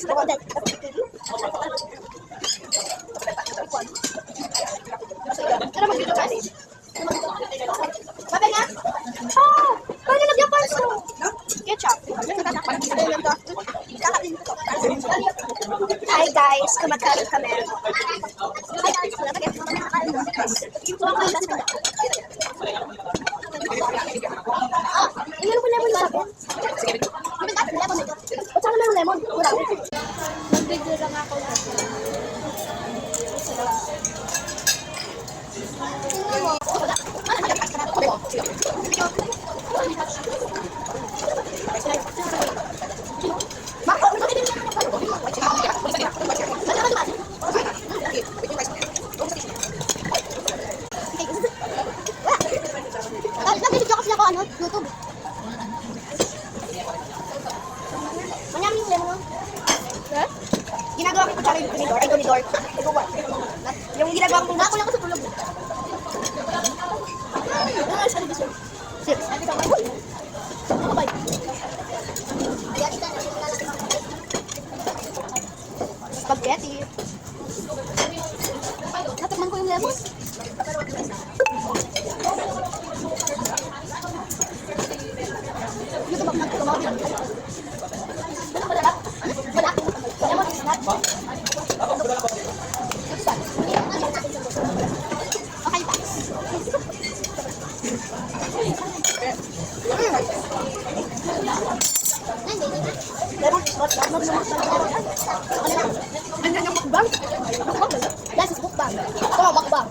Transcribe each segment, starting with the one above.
Sabi nga? Oh! Paano nagyapan so? Ketchup. Hi guys, kumakain kami. Hi guys, ilan ko lemon sa akin? Ba't saan naman lemon? Wala. Nag-video lang ako natin. Nag-video kasi ako YouTube. Manyami yung lemon. Ginagawa ko kutsara yung tumidor. Yung ginagawa ko ako lang sa tulog. Spaghetti. Natakman ko yung lemon. Ganyan yung mukbang? Yes, it's mukbang. Ito, mukbang.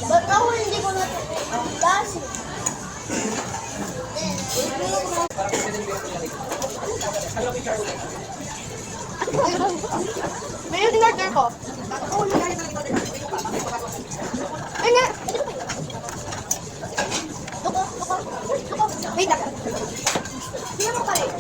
Ba't ako hindi ko na-gas? May yung in-order ko. Ay nga! Tuko. Wait lang. Hindi mo pa rin.